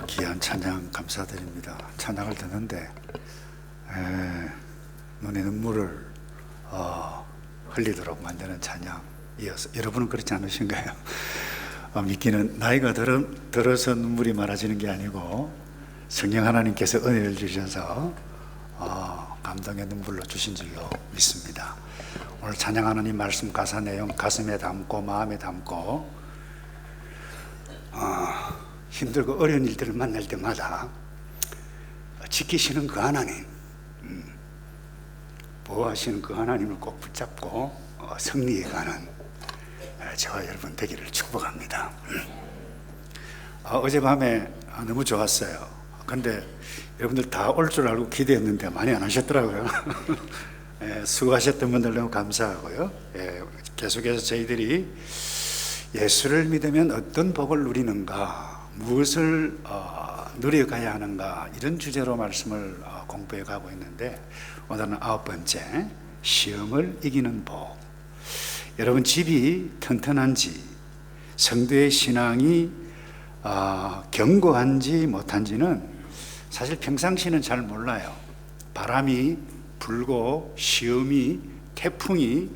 귀한 찬양 감사드립니다. 찬양을 듣는데 눈에 눈물을 흘리도록 만드는 찬양이어서, 여러분은 그렇지 않으신가요? 믿기는 나이가 들어서 눈물이 많아지는 게 아니고 성령 하나님께서 은혜를 주셔서 감동의 눈물로 주신 줄로 믿습니다. 오늘 찬양하는 이 말씀 가사 내용 가슴에 담고 마음에 담고 힘들고 어려운 일들을 만날 때마다 지키시는 그 하나님, 보호하시는 그 하나님을 꼭 붙잡고 승리해 가는 저와 여러분 되기를 축복합니다. 어젯밤에 너무 좋았어요. 근데 여러분들 다 올 줄 알고 기대했는데 많이 안 오셨더라고요. 수고하셨던 분들 너무 감사하고요. 계속해서 저희들이 예수를 믿으면 어떤 복을 누리는가, 무엇을 누려가야 하는가, 이런 주제로 말씀을 공부해 가고 있는데, 오늘은 9번째, 시험을 이기는 복. 여러분 집이 튼튼한지, 성도의 신앙이 견고한지 못한지는 사실 평상시는 잘 몰라요. 바람이 불고 시험이, 태풍이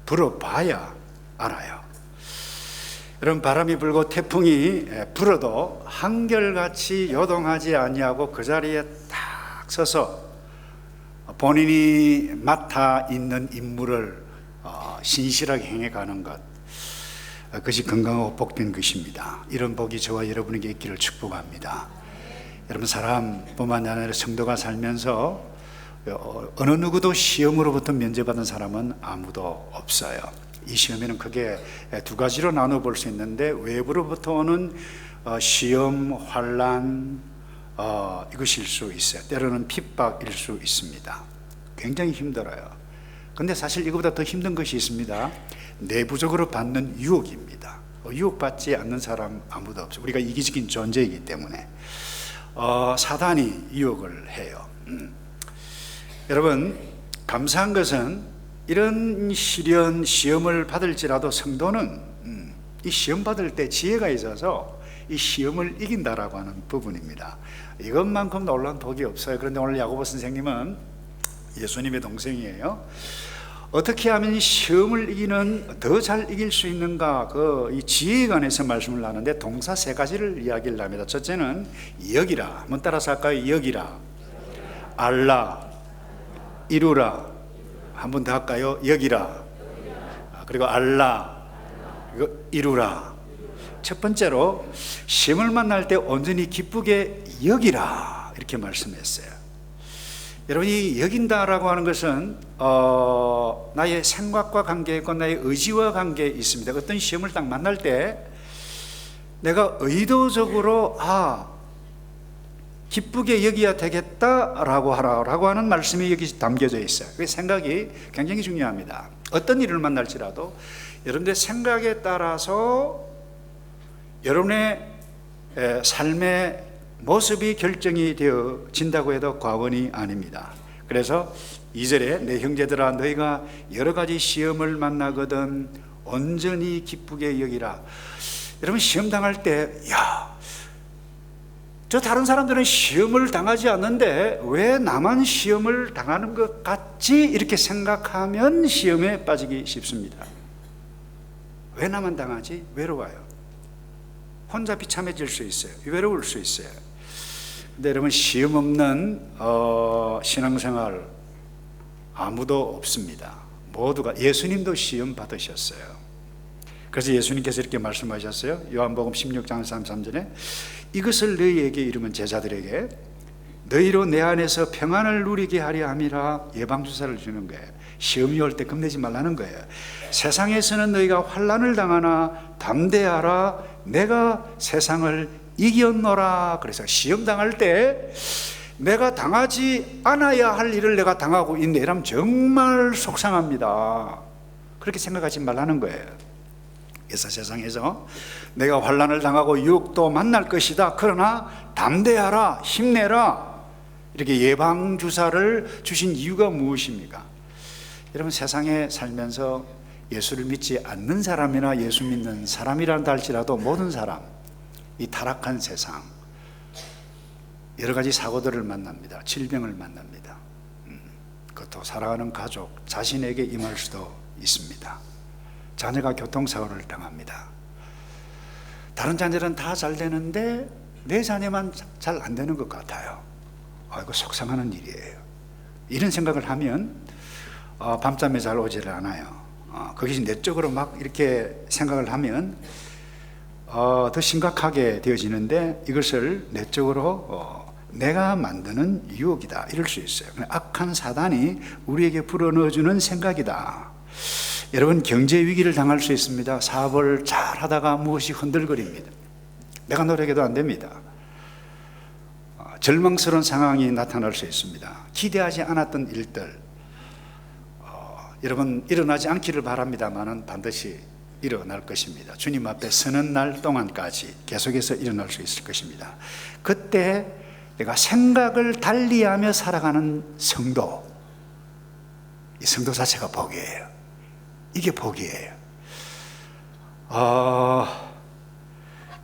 불어봐야 알아요. 여러분, 바람이 불고 태풍이 불어도 한결같이 요동하지 아니하고 그 자리에 딱 서서 본인이 맡아 있는 임무를 신실하게 행해가는 것, 그것이 건강하고 복된 것입니다. 이런 복이 저와 여러분에게 있기를 축복합니다. 여러분, 사람뿐만 아니라 성도가 살면서 어느 누구도 시험으로부터 면제받은 사람은 아무도 없어요. 이 시험에는 크게 두 가지로 나눠 볼 수 있는데, 외부로부터 오는 시험, 환난, 이것일 수 있어요. 때로는 핍박일 수 있습니다. 굉장히 힘들어요. 근데 사실 이거보다 더 힘든 것이 있습니다. 내부적으로 받는 유혹입니다. 유혹받지 않는 사람 아무도 없어요. 우리가 이기적인 존재이기 때문에 사단이 유혹을 해요. 여러분, 감사한 것은 이런 시험을 받을지라도 성도는 이 시험 받을 때 지혜가 있어서 이 시험을 이긴다라고 하는 부분입니다. 이것만큼 놀라운 복이 없어요. 그런데 오늘 야고보 선생님은 예수님의 동생이에요. 어떻게 하면 이 시험을 이기는, 더 잘 이길 수 있는가, 이 지혜에 관해서 말씀을 나누는데 동사 세 가지를 이야기를 합니다. 첫째는 여기라. 한번 따라서 할까요? 여기라, 알라, 이루라. 한 번 더 할까요? 여기라, 그리고 알라, 그리고 이루라. 첫 번째로 시험을 만날 때 온전히 기쁘게 여기라, 이렇게 말씀했어요. 여러분이 여긴다라고 하는 것은 나의 생각과 관계 있고 나의 의지와 관계 있습니다. 어떤 시험을 딱 만날 때 내가 의도적으로 기쁘게 여기야 되겠다라고 하라고 하는 말씀이 여기 담겨져 있어요. 그 생각이 굉장히 중요합니다. 어떤 일을 만날지라도 여러분의 생각에 따라서 여러분의 삶의 모습이 결정이 되어진다고 해도 과언이 아닙니다. 그래서 2절에 내 형제들아, 너희가 여러 가지 시험을 만나거든 온전히 기쁘게 여기라. 여러분, 시험 당할 때 저 다른 사람들은 시험을 당하지 않는데 왜 나만 시험을 당하는 것 같지? 이렇게 생각하면 시험에 빠지기 쉽습니다. 왜 나만 당하지? 외로워요. 혼자 비참해질 수 있어요. 외로울 수 있어요. 근데 여러분, 시험 없는 신앙생활 아무도 없습니다. 모두가, 예수님도 시험 받으셨어요. 그래서 예수님께서 이렇게 말씀하셨어요. 요한복음 16장 33절에 이것을 너희에게 이르면, 제자들에게 너희로 내 안에서 평안을 누리게 하려 함이라 예방주사를 주는 거예요. 시험이 올 때 겁내지 말라는 거예요. 세상에서는 너희가 환난을 당하나 담대하라, 내가 세상을 이겼노라. 그래서 시험 당할 때 내가 당하지 않아야 할 일을 내가 당하고 있네, 이러면 정말 속상합니다. 그렇게 생각하지 말라는 거예요. 그래서 세상에서 내가 환난을 당하고 유혹도 만날 것이다. 그러나 담대하라, 힘내라, 이렇게 예방주사를 주신 이유가 무엇입니까? 여러분, 세상에 살면서 예수를 믿지 않는 사람이나 예수 믿는 사람이란다 할지라도 모든 사람, 이 타락한 세상, 여러 가지 사고들을 만납니다. 질병을 만납니다. 그것도 사랑하는 가족, 자신에게 임할 수도 있습니다. 자녀가 교통사고를 당합니다. 다른 자녀는 다 잘 되는데 내 자녀만 잘 안 되는 것 같아요. 이거 속상하는 일이에요. 이런 생각을 하면 밤잠이 잘 오지를 않아요. 그것이 내적으로 막 이렇게 생각을 하면 더 심각하게 되어지는데, 이것을 내적으로 내가 만드는 유혹이다 이럴 수 있어요. 악한 사단이 우리에게 불어넣어주는 생각이다. 여러분, 경제 위기를 당할 수 있습니다. 사업을 잘 하다가 무엇이 흔들거립니다. 내가 노력해도 안 됩니다. 절망스러운 상황이 나타날 수 있습니다. 기대하지 않았던 일들, 여러분 일어나지 않기를 바랍니다만은 반드시 일어날 것입니다. 주님 앞에 서는 날 동안까지 계속해서 일어날 수 있을 것입니다. 그때 내가 생각을 달리하며 살아가는 성도, 이 성도 자체가 복이에요. 이게 복이에요.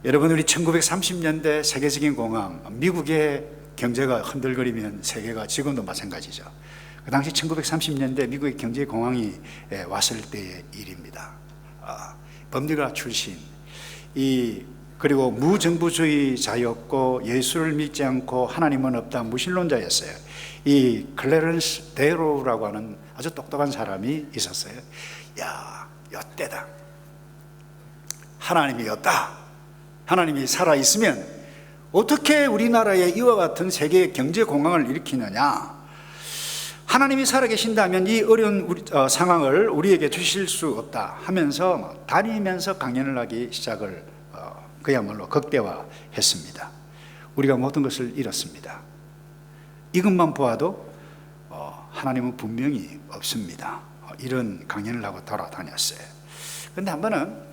여러분, 우리 1930년대 세계적인 공황, 미국의 경제가 흔들거리면 세계가 지금도 마찬가지죠. 그 당시 1930년대 미국의 경제 공황이 왔을 때의 일입니다. 법률가 출신, 그리고 무정부주의자였고 예수를 믿지 않고 하나님은 없다 무신론자였어요. 이 클래런스 데로라고 하는 아주 똑똑한 사람이 있었어요. 야, 이때다. 하나님이 없다. 하나님이 살아있으면 어떻게 우리나라에 이와 같은 세계 경제 공황을 일으키느냐. 하나님이 살아계신다면 이 어려운 상황을 우리에게 주실 수 없다 하면서 다니면서 강연을 하기 시작을 그야말로 극대화했습니다. 우리가 모든 것을 잃었습니다. 이것만 보아도 하나님은 분명히 없습니다. 이런 강연을 하고 돌아다녔어요. 그런데 한 번은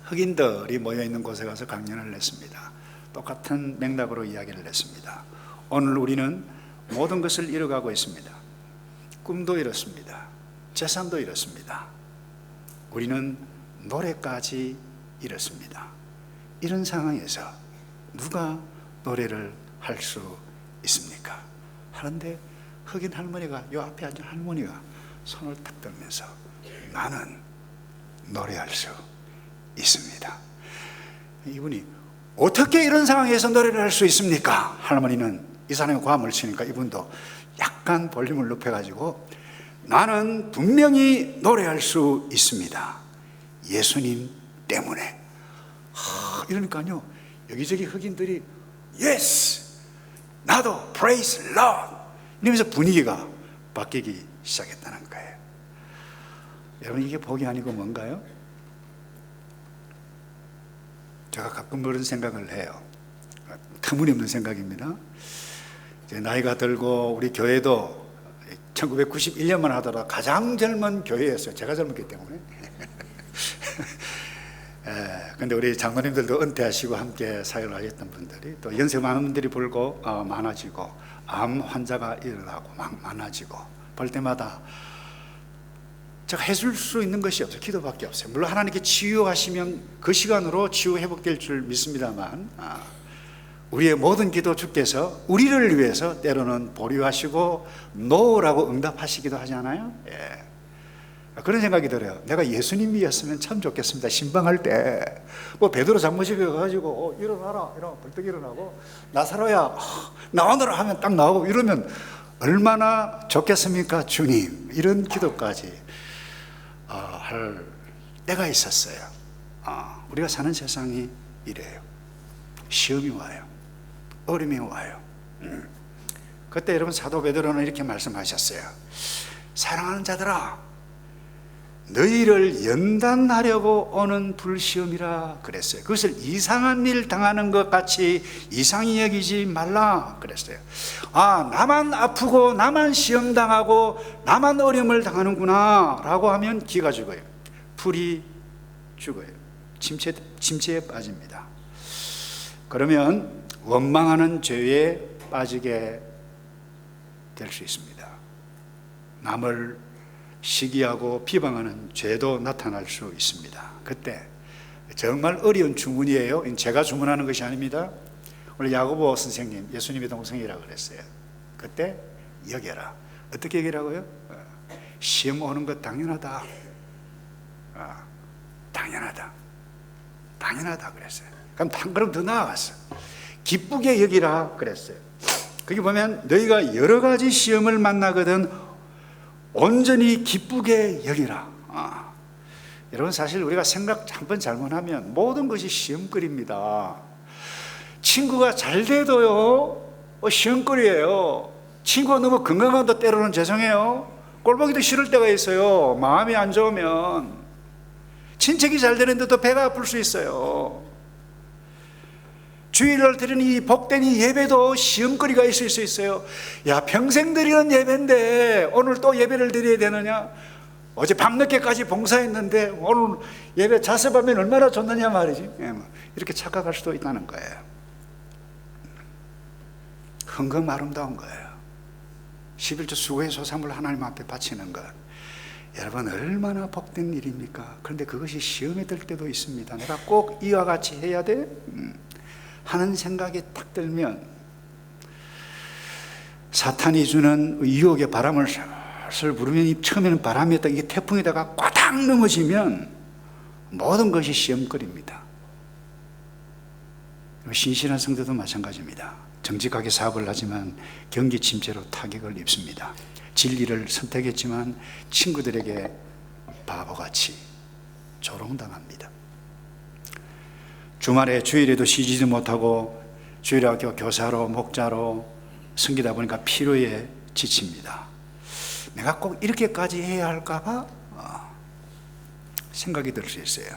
흑인들이 모여있는 곳에 가서 강연을 했습니다. 똑같은 맥락으로 이야기를 했습니다. 오늘 우리는 모든 것을 잃어가고 있습니다. 꿈도 잃었습니다. 재산도 잃었습니다. 우리는 노래까지 잃었습니다. 이런 상황에서 누가 노래를 할 수 있습니까? 하는데 흑인 할머니가, 요 앞에 앉은 할머니가 손을 탁 들면서 나는 노래할 수 있습니다. 이분이 어떻게 이런 상황에서 노래를 할 수 있습니까? 할머니는 이 사람이 고함을 치니까 이분도 약간 볼륨을 높여가지고 나는 분명히 노래할 수 있습니다. 예수님 때문에. 이러니까요, 여기저기 흑인들이 Yes! 나도 Praise Lord! 이러면서 분위기가 바뀌기 시작했다는 거예요. 여러분, 이게 복이 아니고 뭔가요? 제가 가끔 그런 생각을 해요. 터무니없는 생각입니다. 나이가 들고 우리 교회도 1991년만 하더라도 가장 젊은 교회였어요. 제가 젊었기 때문에. 근데 우리 장로님들도 은퇴하시고 함께 사역을 하셨던 분들이 또 연세 많은 분들이 불고 많아지고 암 환자가 일어나고 많아지고 볼 때마다 제가 해줄 수 있는 것이 없어요. 기도밖에 없어요. 물론 하나님께 치유하시면 그 시간으로 치유 회복될 줄 믿습니다만 우리의 모든 기도 주께서 우리를 위해서 때로는 보류하시고 노라고 응답하시기도 하지 않아요? 예. 그런 생각이 들어요. 내가 예수님이었으면 참 좋겠습니다. 신방할 때 뭐 베드로 장모집에 가가지고 일어나라 이러면 벌떡 일어나고 나사로야 나오너라 하면 딱 나오고 이러면 얼마나 좋겠습니까 주님. 이런 기도까지 할 때가 있었어요. 우리가 사는 세상이 이래요. 시험이 와요. 어려움이 와요. 그때 여러분 사도 베드로는 이렇게 말씀하셨어요. 사랑하는 자들아, 너희를 연단하려고 오는 불시험이라 그랬어요. 그것을 이상한 일 당하는 것 같이 이상히 여기지 말라 그랬어요. 나만 아프고 나만 시험 당하고 나만 어려움을 당하는구나 라고 하면 기가 죽어요. 풀이 죽어요. 침체에 빠집니다. 그러면 원망하는 죄에 빠지게 될 수 있습니다. 남을 시기하고 비방하는 죄도 나타날 수 있습니다. 그때 정말 어려운 주문이에요. 제가 주문하는 것이 아닙니다. 우리 야고보 선생님, 예수님의 동생이라고 그랬어요. 그때 여겨라. 어떻게 여기라고요? 시험 오는 것 당연하다. 당연하다 그랬어요. 그럼 한 걸음 더 나아갔어. 기쁘게 여기라 그랬어요. 거기 보면 너희가 여러 가지 시험을 만나거든 온전히 기쁘게 여기라. 여러분, 사실 우리가 생각 한번 잘못하면 모든 것이 시험거리입니다. 친구가 잘 돼도요 시험거리예요. 친구가 너무 건강하다 때로는 죄송해요, 꼴보기도 싫을 때가 있어요. 마음이 안 좋으면 친척이 잘 되는데도 배가 아플 수 있어요. 주일날 드리는 이 복된 이 예배도 시험거리가 있을 수 있어요. 야, 평생 드리는 예배인데 오늘 또 예배를 드려야 되느냐? 어제 밤늦게까지 봉사했는데 오늘 예배 자습하면 얼마나 좋느냐 말이지. 이렇게 착각할 수도 있다는 거예요. 헌금 아름다운 거예요. 11조 수고의 소산물 하나님 앞에 바치는 것, 여러분 얼마나 복된 일입니까? 그런데 그것이 시험에 들 때도 있습니다. 내가 꼭 이와 같이 해야 돼? 하는 생각이 딱 들면 사탄이 주는 유혹의 바람을 슬슬 부르면 처음에는 바람이었다 이게 태풍에다가 꽈당 넘어지면 모든 것이 시험거리입니다. 신실한 성도도 마찬가지입니다. 정직하게 사업을 하지만 경기 침체로 타격을 입습니다. 진리를 선택했지만 친구들에게 바보같이 조롱당합니다. 주말에 주일에도 쉬지도 못하고 주일학교 교사로 목자로 섬기다 보니까 피로에 지칩니다. 내가 꼭 이렇게까지 해야 할까 봐 생각이 들 수 있어요.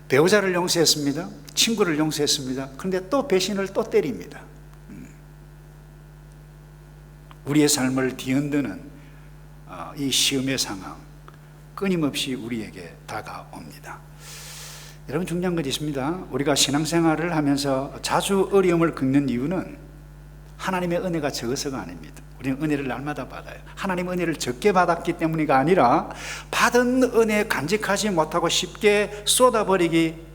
배우자를 용서했습니다. 친구를 용서했습니다. 그런데 또 배신을 또 때립니다. 우리의 삶을 뒤흔드는 이 시험의 상황 끊임없이 우리에게 다가옵니다. 여러분, 중요한 것이 있습니다. 우리가 신앙생활을 하면서 자주 어려움을 겪는 이유는 하나님의 은혜가 적어서가 아닙니다. 우리는 은혜를 날마다 받아요. 하나님의 은혜를 적게 받았기 때문이가 아니라 받은 은혜 간직하지 못하고 쉽게 쏟아버리기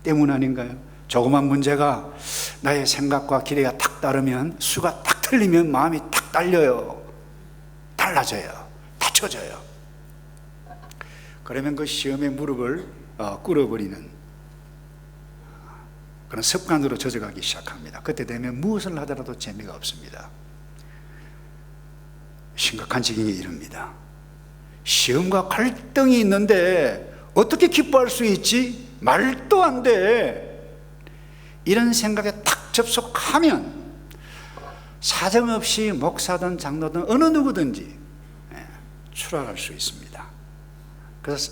때문 아닌가요? 조그만 문제가 나의 생각과 기대가 탁 다르면, 수가 탁 틀리면 마음이 탁 달려요. 달라져요. 다쳐져요. 그러면 그 시험의 무릎을 꿇어버리는 그런 습관으로 젖어가기 시작합니다. 그때 되면 무엇을 하더라도 재미가 없습니다. 심각한 지경에 이릅니다. 시험과 갈등이 있는데 어떻게 기뻐할 수 있지? 말도 안 돼. 이런 생각에 탁 접속하면 사정없이 목사든 장로든 어느 누구든지 추락할 수 있습니다. 그래서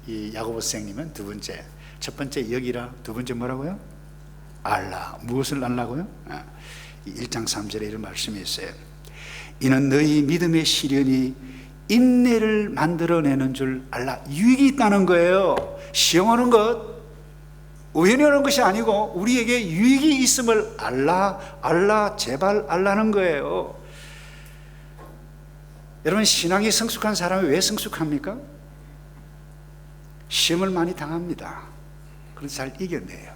이 야고보 선생님은 두 번째, 첫 번째 여기라, 두 번째 뭐라고요? 알라. 무엇을 알라고요? 1장 3절에 이런 말씀이 있어요. 이는 너희 믿음의 시련이 인내를 만들어내는 줄 알라. 유익이 있다는 거예요. 시험 오는 것 우연히 오는 것이 아니고 우리에게 유익이 있음을 알라, 제발 알라는 거예요. 여러분, 신앙이 성숙한 사람이 왜 성숙합니까? 시험을 많이 당합니다. 그래서 잘 이겨내요.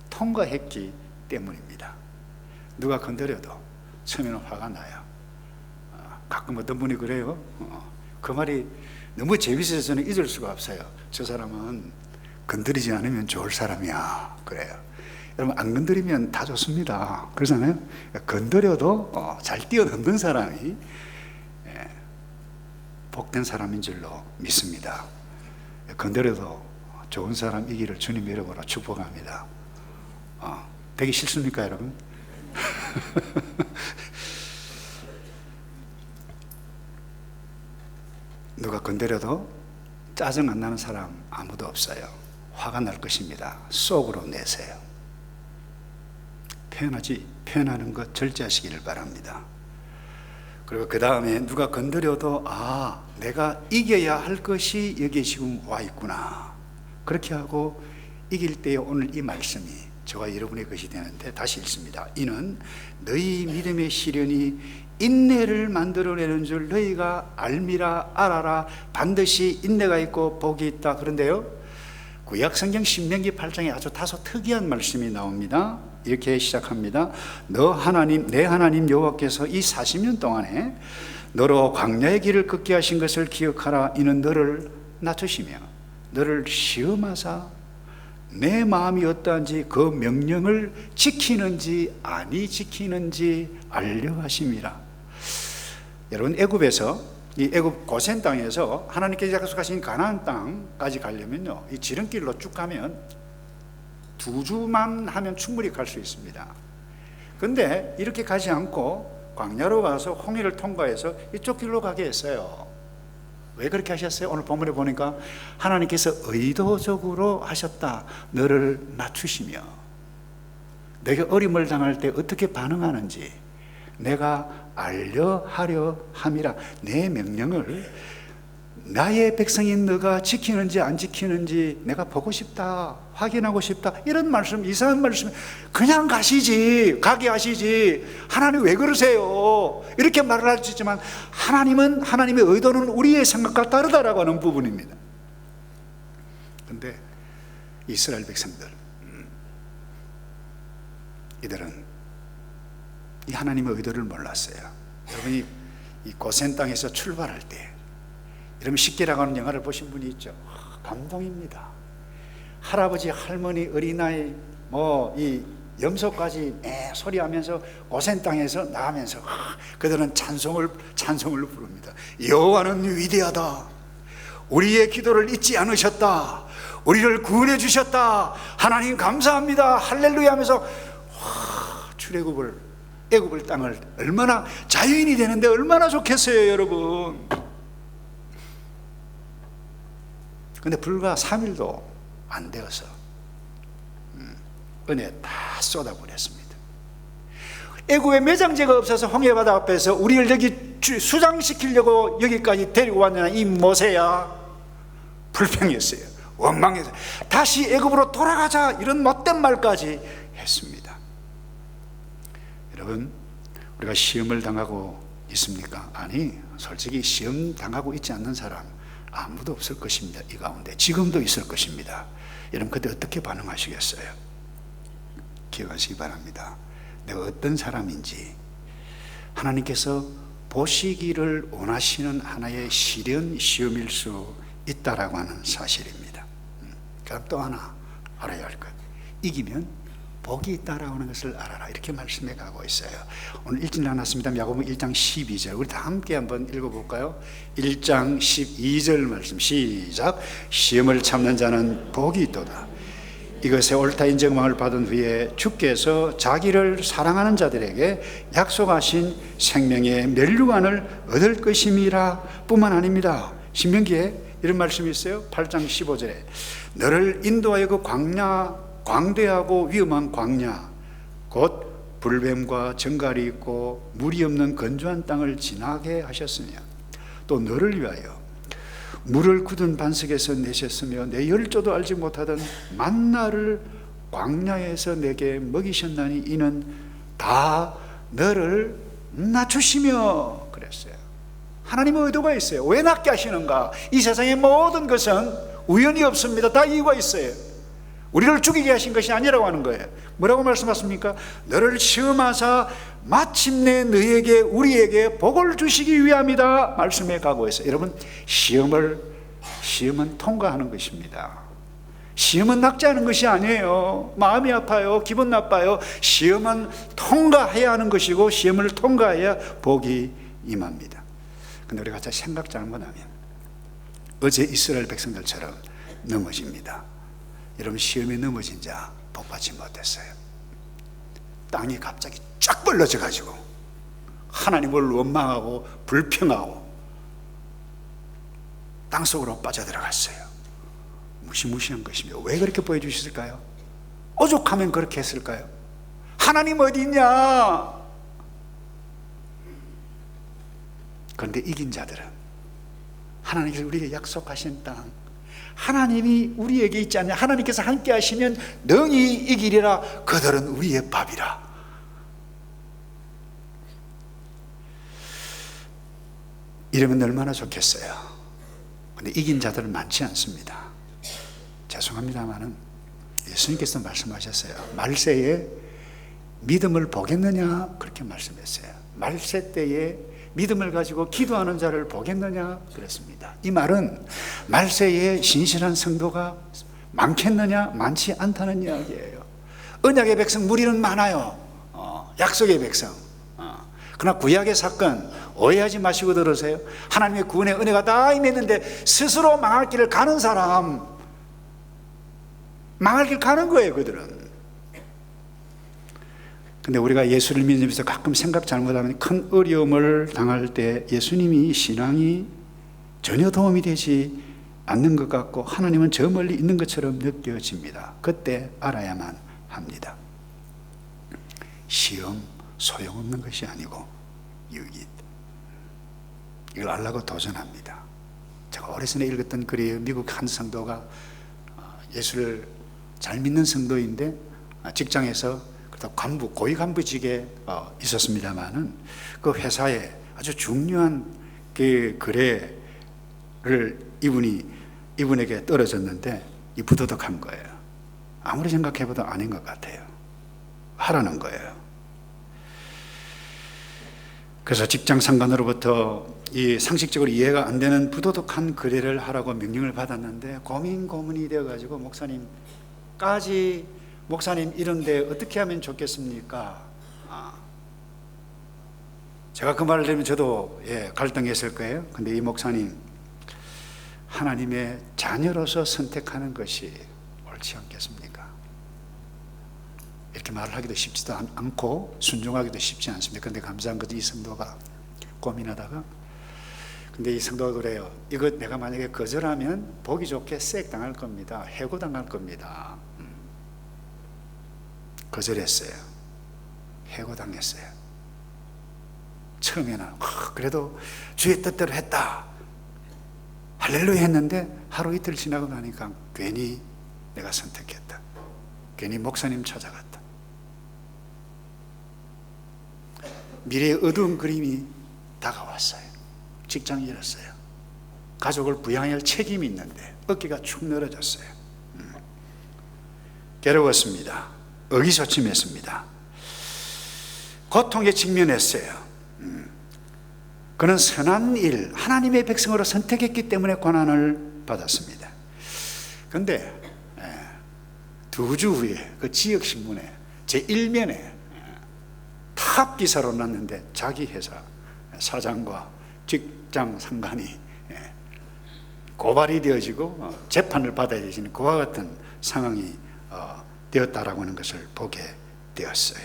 통과했기 때문입니다. 누가 건드려도 처음에는 화가 나요. 가끔 어떤 분이 그래요. 그 말이 너무 재밌어서 저는 잊을 수가 없어요. 저 사람은 건드리지 않으면 좋을 사람이야. 그래요. 여러분, 안 건드리면 다 좋습니다. 그러잖아요. 건드려도 잘 뛰어넘는 사람이 복된 사람인 줄로 믿습니다. 건드려도 좋은 사람이기를 주님의 이름으로 축복합니다. 되기 싫습니까, 여러분? 누가 건드려도 짜증 안 나는 사람 아무도 없어요. 화가 날 것입니다. 속으로 내세요. 표현하는 것 절제하시기를 바랍니다. 그리고 그 다음에 누가 건드려도 내가 이겨야 할 것이 여기에 지금 와 있구나. 그렇게 하고 이길 때에 오늘 이 말씀이 저와 여러분의 것이 되는데, 다시 읽습니다. 이는 너희 믿음의 시련이 인내를 만들어내는 줄 너희가 알미라. 알아라. 반드시 인내가 있고 복이 있다. 그런데요, 구약성경 신명기 8장에 아주 다소 특이한 말씀이 나옵니다. 이렇게 시작합니다. 내 하나님 여호와께서 이 40년 동안에 너로 광야의 길을 걷게 하신 것을 기억하라. 이는 너를 낮추시며 너를 시험하사 내 마음이 어떠한지 그 명령을 지키는지 아니 지키는지 알려 하심이라. 여러분, 애굽에서 이 애굽 고센 땅에서 하나님께서 약속하신 가나안 땅까지 가려면요, 이 지름길로 쭉 가면 2주만 하면 충분히 갈 수 있습니다. 근데 이렇게 가지 않고 광야로 가서 홍해를 통과해서 이쪽 길로 가게 했어요. 왜 그렇게 하셨어요? 오늘 본문에 보니까 하나님께서 의도적으로 하셨다. 너를 낮추시며 내가 어림을 당할 때 어떻게 반응하는지 내가 알려하려 함이라. 내 명령을 나의 백성인 너가 지키는지 안 지키는지 내가 보고 싶다, 확인하고 싶다. 이런 말씀, 이상한 말씀. 그냥 가게 하시지 하나님 왜 그러세요? 이렇게 말을 할 수 있지만 하나님의 의도는 우리의 생각과 다르다라고 하는 부분입니다. 그런데 이스라엘 백성들, 이들은 이 하나님의 의도를 몰랐어요. 여러분이 이 고센 땅에서 출발할 때, 여러분 식기라고 하는 영화를 보신 분이 있죠? 감동입니다. 할아버지, 할머니, 어린아이, 이 염소까지 소리하면서 고센 땅에서 나가면서 그들은 찬송을 부릅니다. 여호와는 위대하다. 우리의 기도를 잊지 않으셨다. 우리를 구원해 주셨다. 하나님 감사합니다. 할렐루야 하면서 애굽을 땅을 얼마나 자유인이 되는데 얼마나 좋겠어요, 여러분. 근데 불과 3일도 안 되어서 은혜 다 쏟아버렸습니다. 애굽에 매장제가 없어서 홍해바다 앞에서 우리를 여기 수장시키려고 여기까지 데리고 왔느냐, 이 모세야. 불평했어요. 원망해서 다시 애굽으로 돌아가자, 이런 못된 말까지 했습니다. 여러분, 우리가 시험을 당하고 있습니까? 아니, 솔직히 시험 당하고 있지 않는 사람 아무도 없을 것입니다. 이 가운데 지금도 있을 것입니다. 여러분, 그때 어떻게 반응하시겠어요? 기억하시기 바랍니다. 내가 어떤 사람인지 하나님께서 보시기를 원하시는 하나의 시험일 수 있다라고 하는 사실입니다. 그럼 또 하나 알아야 할 것, 이기면 복이 있다라고 하는 것을 알아라. 이렇게 말씀해 가고 있어요. 오늘 읽진 않았습니다. 야고보 1장 12절 우리 다 함께 한번 읽어볼까요? 1장 12절 말씀 시작. 시험을 참는 자는 복이 있도다. 이것에 옳다 인정함을 받은 후에 주께서 자기를 사랑하는 자들에게 약속하신 생명의 면류관을 얻을 것임이라 뿐만 아닙니다. 신명기에 이런 말씀이 있어요. 8장 15절에 너를 인도하여 그 광대하고 위험한 광야, 곧 불뱀과 정갈이 있고 물이 없는 건조한 땅을 지나게 하셨으며 또 너를 위하여 물을 굳은 반석에서 내셨으며 내 열조도 알지 못하던 만나를 광야에서 내게 먹이셨나니 이는 다 너를 낮추시며 그랬어요. 하나님의 의도가 있어요. 왜 낮게 하시는가? 이 세상의 모든 것은 우연이 없습니다. 다 이유가 있어요. 우리를 죽이게 하신 것이 아니라고 하는 거예요. 뭐라고 말씀하십니까? 너를 시험하사 마침내 너에게 우리에게 복을 주시기 위함이다 말씀해 가고 있어요. 여러분, 시험은 통과하는 것입니다. 시험은 낙제하는 것이 아니에요. 마음이 아파요, 기분 나빠요. 시험은 통과해야 하는 것이고 시험을 통과해야 복이 임합니다. 근데 우리가 생각 잘못하면 어제 이스라엘 백성들처럼 넘어집니다. 여러분, 시험에 넘어진 자 복받지 못했어요. 땅이 갑자기 쫙 벌러져 가지고 하나님을 원망하고 불평하고 땅속으로 빠져들어갔어요. 무시무시한 것이며 왜 그렇게 보여주셨을까요? 오죽하면 그렇게 했을까요? 하나님 어디 있냐? 그런데 이긴 자들은 하나님께서 우리에게 약속하신 땅, 하나님이 우리에게 있지 않냐, 하나님께서 함께 하시면 능히 이기리라. 그들은 우리의 밥이라. 이러면 얼마나 좋겠어요. 근데 이긴 자들은 많지 않습니다. 죄송합니다마는 예수님께서 말씀하셨어요. 말세에 믿음을 보겠느냐 그렇게 말씀했어요. 말세 때에 믿음을 가지고 기도하는 자를 보겠느냐 그랬습니다. 이 말은 말세에 신실한 성도가 많겠느냐 많지 않다는 이야기예요. 언약의 백성 무리는 많아요. 약속의 백성. 그러나 구약의 사건 오해하지 마시고 들으세요. 하나님의 구원의 은혜가 다 임했는데 스스로 망할 길을 가는 사람, 망할 길 가는 거예요 그들은. 근데 우리가 예수를 믿으면서 가끔 생각 잘못하면 큰 어려움을 당할 때 예수님이 신앙이 전혀 도움이 되지 않는 것 같고 하나님은 저 멀리 있는 것처럼 느껴집니다. 그때 알아야만 합니다. 시험 소용없는 것이 아니고 유익이 있다. 이걸 알라고 도전합니다. 제가 오래전에 읽었던 글이에요. 미국 한 성도가 예수를 잘 믿는 성도인데 직장에서 고위 간부직에 있었습니다만은 그 회사에 아주 중요한 그 거래를 이분에게 떨어졌는데 이 부도덕한 거예요. 아무리 생각해봐도 아닌 것 같아요. 하라는 거예요. 그래서 직장 상관으로부터 이 상식적으로 이해가 안 되는 부도덕한 거래를 하라고 명령을 받았는데 고민이 되어가지고 목사님 이런데 어떻게 하면 좋겠습니까? 제가 그 말을 들으면 저도 갈등했을 거예요. 근데 이 목사님, 하나님의 자녀로서 선택하는 것이 옳지 않겠습니까? 이렇게 말을 하기도 쉽지도 않고 순종하기도 쉽지 않습니다. 그런데 감사한 것도 이 성도가 고민하다가, 근데 이 성도가 그래요. 이거 내가 만약에 거절하면 보기 좋게 쌔 당할 겁니다. 해고당할 겁니다. 거절했어요. 해고당했어요. 처음에는 그래도 주의 뜻대로 했다 할렐루야 했는데 하루 이틀 지나고 나니까 괜히 내가 선택했다. 괜히 목사님 찾아갔다. 미래의 어두운 그림이 다가왔어요. 직장 잃었어요. 가족을 부양해야 할 책임이 있는데 어깨가 축 늘어졌어요. 괴로웠습니다. 의기소침했습니다. 고통에 직면했어요. 그는 선한 일, 하나님의 백성으로 선택했기 때문에 고난을 받았습니다. 그런데 두 주 후에 그 지역신문에 제1면에 탑 기사로 났는데 자기 회사 사장과 직장 상관이 고발이 되어지고 재판을 받아야 되는 그와 같은 상황이 되었다라고 하는 것을 보게 되었어요.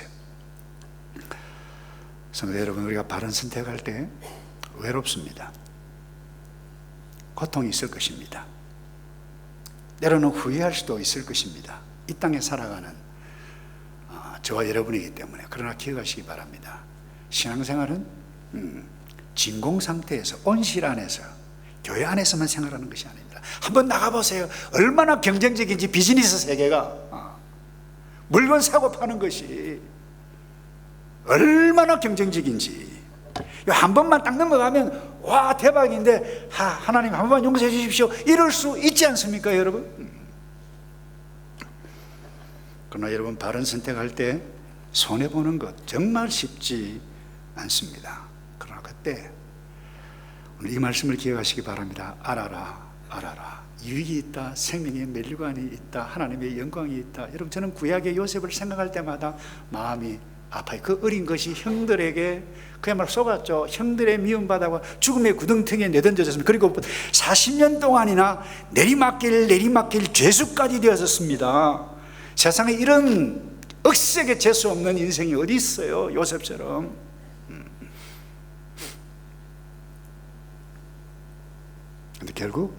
성도 여러분, 우리가 바른 선택할 때 외롭습니다. 고통이 있을 것입니다. 때로는 후회할 수도 있을 것입니다. 이 땅에 살아가는 저와 여러분이기 때문에. 그러나 기억하시기 바랍니다. 신앙생활은 진공 상태에서, 온실 안에서, 교회 안에서만 생활하는 것이 아닙니다. 한번 나가보세요. 얼마나 경쟁적인지, 비즈니스 세계가 물건 사고 파는 것이 얼마나 경쟁적인지. 한 번만 딱 넘어가면 와 대박인데 하나님 한 번만 용서해 주십시오 이럴 수 있지 않습니까 여러분? 그러나 여러분, 바른 선택할 때 손해보는 것 정말 쉽지 않습니다. 그러나 그때 오늘 이 말씀을 기억하시기 바랍니다. 알아라. 유익이 있다. 생명의 멸류관이 있다. 하나님의 영광이 있다. 여러분, 저는 구약의 요셉을 생각할 때마다 마음이 아파요. 그 어린 것이 형들에게 그야말로 속았죠. 형들의 미움받아가 죽음의 구덩텅이에 내던져졌습니다. 그리고 40년 동안이나 내리막길 죄수까지 되었습니다. 세상에 이런 억세게 재수 없는 인생이 어디 있어요? 요셉처럼. 그런데 결국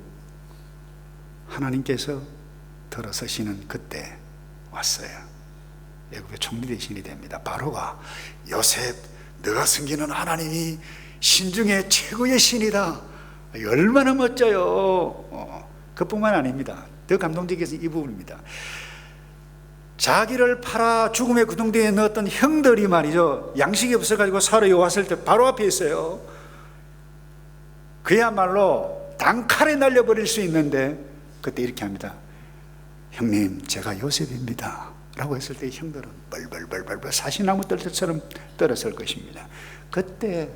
하나님께서 들어서시는 그때 왔어요. 애굽의 총리 대신이 됩니다. 바로가 요셉, 너가 섬기는 하나님이 신중의 최고의 신이다. 얼마나 멋져요. 그뿐만 아닙니다. 더 감동적인 것은 이 부분입니다. 자기를 팔아 죽음의 구덩이에 넣었던 형들이 말이죠, 양식이 없어가지고 사러 왔을 때 바로 앞에 있어요. 그야말로 단칼에 날려버릴 수 있는데 그때 이렇게 합니다. 형님 제가 요셉입니다 라고 했을 때 형들은 벌벌벌벌 사시나무 떨처럼 떨었을 것입니다. 그때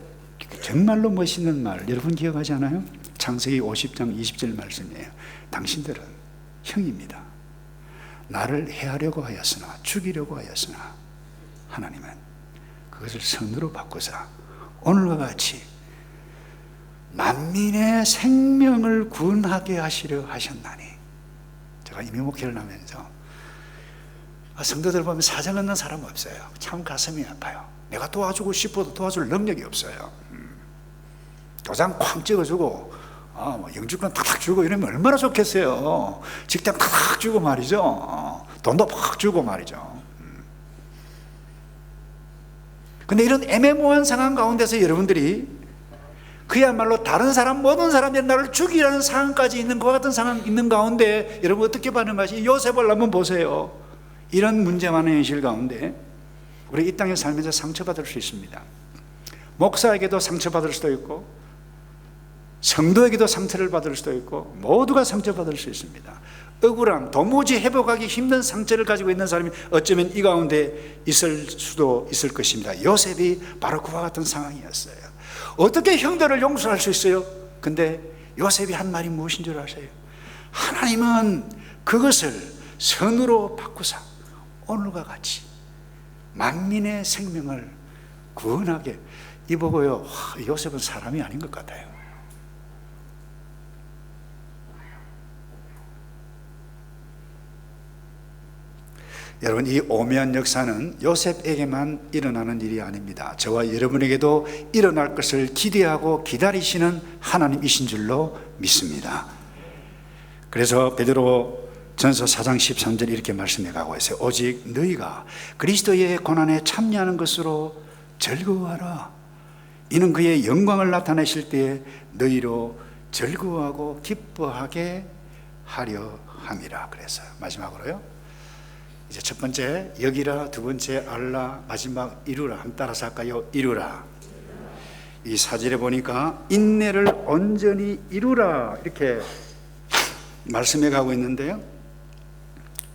정말로 멋있는 말 여러분 기억하지 않아요? 창세기 50장 20절 말씀이에요. 당신들은 형입니다. 나를 해하려고 하였으나 죽이려고 하였으나 하나님은 그것을 선으로 바꾸사 오늘과 같이 만민의 생명을 구원하게 하시려 하셨나니. 제가 이미 목회를 하면서 성도들 보면 사정 없는 사람 없어요. 참 가슴이 아파요. 내가 도와주고 싶어도 도와줄 능력이 없어요. 도장 쾅 찍어주고 영주권 탁탁 주고 이러면 얼마나 좋겠어요. 직장 탁탁 주고 말이죠. 돈도 팍 주고 말이죠. 근데 이런 애매모호한 상황 가운데서 여러분들이 그야말로 다른 사람 모든 사람들이 나를 죽이라는 상황까지 있는 것 같은 상황 있는 가운데 여러분 어떻게 반응하시? 요셉을 한번 보세요. 이런 문제 많은 현실 가운데 우리 이 땅에 살면서 상처받을 수 있습니다. 목사에게도 상처받을 수도 있고 성도에게도 상처를 받을 수도 있고 모두가 상처받을 수 있습니다. 억울함, 도무지 회복하기 힘든 상처를 가지고 있는 사람이 어쩌면 이 가운데 있을 수도 있을 것입니다. 요셉이 바로 그와 같은 상황이었어요. 어떻게 형들을 용서할 수 있어요? 근데 요셉이 한 말이 무엇인 줄 아세요? 하나님은 그것을 선으로 바꾸사 오늘과 같이 만민의 생명을 구원하게. 이 보고요, 요셉은 사람이 아닌 것 같아요. 여러분, 이 오묘한 역사는 요셉에게만 일어나는 일이 아닙니다. 저와 여러분에게도 일어날 것을 기대하고 기다리시는 하나님이신 줄로 믿습니다. 그래서 베드로 전서 4장 13절 이렇게 말씀해 가고 있어요. 오직 너희가 그리스도의 고난에 참여하는 것으로 즐거워하라. 이는 그의 영광을 나타내실 때에 너희로 즐거워하고 기뻐하게 하려 함이라. 그래서 마지막으로요, 이제 첫 번째 여기라, 두 번째 알라, 마지막 이루라. 한번 따라서 할까요? 이루라. 이 사절에 보니까 인내를 온전히 이루라 이렇게 말씀해 가고 있는데요,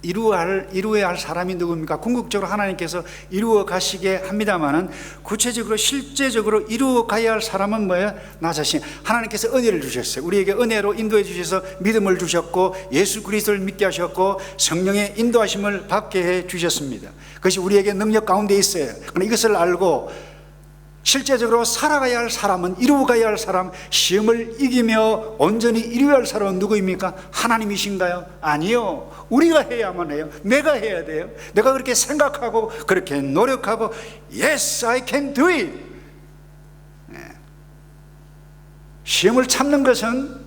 이루어야 할 사람이 누굽니까? 궁극적으로 하나님께서 이루어 가시게 합니다만은 구체적으로 실제적으로 이루어 가야 할 사람은 뭐예요? 나 자신. 하나님께서 은혜를 주셨어요. 우리에게 은혜로 인도해 주셔서 믿음을 주셨고 예수 그리스도를 믿게 하셨고 성령의 인도하심을 받게 해 주셨습니다. 그것이 우리에게 능력 가운데 있어요. 그러나 이것을 알고 실제적으로 살아가야 할 사람은, 이루어가야 할 사람, 시험을 이기며 온전히 이루어야 할 사람은 누구입니까? 하나님이신가요? 아니요. 우리가 해야만 해요. 내가 해야 돼요. 내가 그렇게 생각하고 그렇게 노력하고 Yes, I can do it. 시험을 참는 것은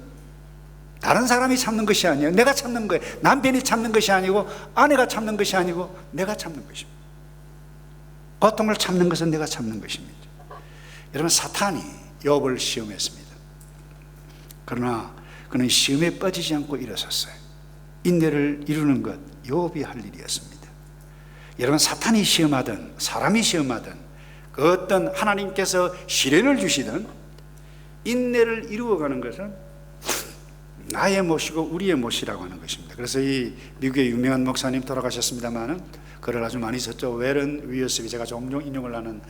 다른 사람이 참는 것이 아니에요. 내가 참는 거예요. 남편이 참는 것이 아니고 아내가 참는 것이 아니고 내가 참는 것입니다. 고통을 참는 것은 내가 참는 것입니다. 여러분, 사탄이 욥을 시험했습니다. 그러나 그는 시험에 빠지지 않고 일어섰어요. 인내를 이루는 것, 욥이 할 일이었습니다. 여러분, 사탄이 시험하든 사람이 시험하든 그 어떤 하나님께서 시련을 주시든 인내를 이루어가는 것은 나의 몫이고 우리의 몫이라고 하는 것입니다. 그래서 이 미국의 유명한 목사님 돌아가셨습니다마는 글을 아주 많이 썼죠. 웨런 위어스비, 제가 종종 인용을 하는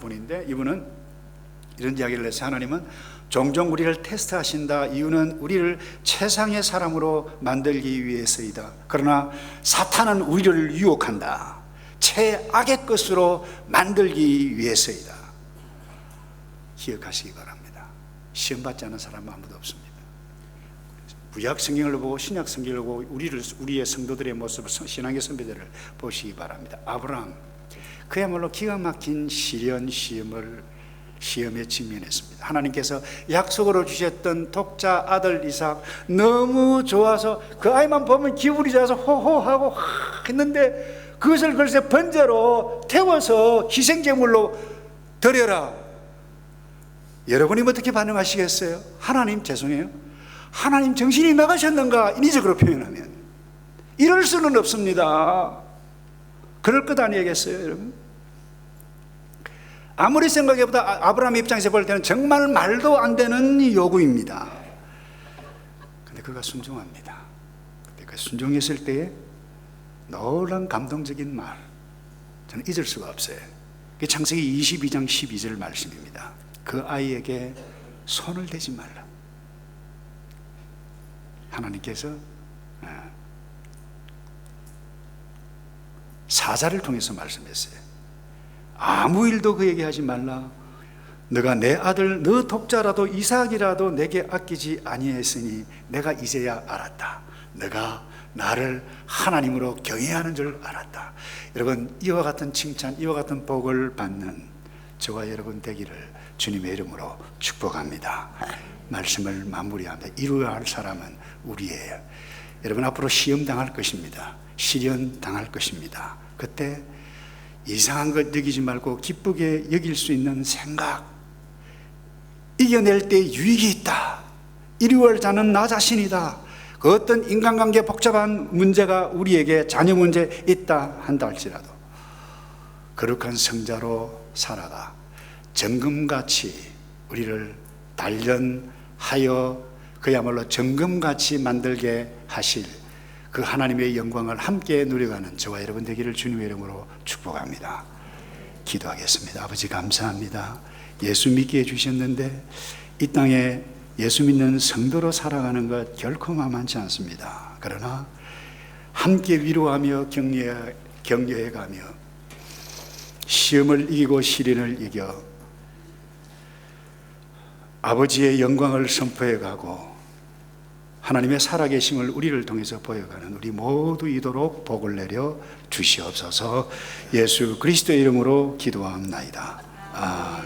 분인데, 이분은 이런 이야기를 했어요. 하나님은 종종 우리를 테스트하신다. 이유는 우리를 최상의 사람으로 만들기 위해서이다. 그러나 사탄은 우리를 유혹한다. 최악의 것으로 만들기 위해서이다. 기억하시기 바랍니다. 시험받지 않은 사람은 아무도 없습니다. 구약 성경을 보고 신약 성경을 보고 우리의 성도들의 모습을, 신앙의 선배들을 보시기 바랍니다. 아브라함, 그야말로 기가 막힌 시험에 직면했습니다. 하나님께서 약속으로 주셨던 독자 아들 이삭, 너무 좋아서 그 아이만 보면 기분이 좋아서 호호하고 했는데 그것을 글쎄 번제로 태워서 희생제물로 드려라. 여러분이 어떻게 반응하시겠어요? 하나님 죄송해요, 하나님 정신이 나가셨는가? 인위적으로 표현하면 이럴 수는 없습니다. 그럴 것 아니겠어요, 여러분? 아무리 생각해보다 아브라함 입장에서 볼 때는 정말 말도 안 되는 요구입니다. 근데 그가 순종합니다. 근데 그 순종했을 때에 놀란 감동적인 말, 저는 잊을 수가 없어요. 그게 창세기 22장 12절 말씀입니다. 그 아이에게 손을 대지 말라. 하나님께서 사자를 통해서 말씀했어요. 아무 일도 그에게 하지 말라. 너가 내 아들 너 독자라도 이삭이라도 내게 아끼지 아니했으니 내가 이제야 알았다. 너가 나를 하나님으로 경외하는 줄 알았다. 여러분, 이와 같은 칭찬, 이와 같은 복을 받는 저와 여러분 되기를 주님의 이름으로 축복합니다. 말씀을 마무리합니다. 이루어야 할 사람은 우리예요. 여러분, 앞으로 시험 당할 것입니다. 시련 당할 것입니다. 그때 이상한 것 여기지 말고 기쁘게 여길 수 있는 생각, 이겨낼 때 유익이 있다. 이루어야 자는 나 자신이다. 그 어떤 인간관계 복잡한 문제가 우리에게 자녀 문제 있다 한다 할지라도 거룩한 성자로 살아가 정금같이 우리를 단련하여 그야말로 정금같이 만들게 하실 그 하나님의 영광을 함께 누려가는 저와 여러분 되기를 주님의 이름으로 축복합니다. 기도하겠습니다. 아버지, 감사합니다. 예수 믿게 해주셨는데 이 땅에 예수 믿는 성도로 살아가는 것 결코 만만치 않습니다. 그러나 함께 위로하며 격려해가며 시험을 이기고 시련을 이겨 아버지의 영광을 선포해가고 하나님의 살아계심을 우리를 통해서 보여가는 우리 모두 이도록 복을 내려 주시옵소서. 예수 그리스도의 이름으로 기도합나이다. 아멘.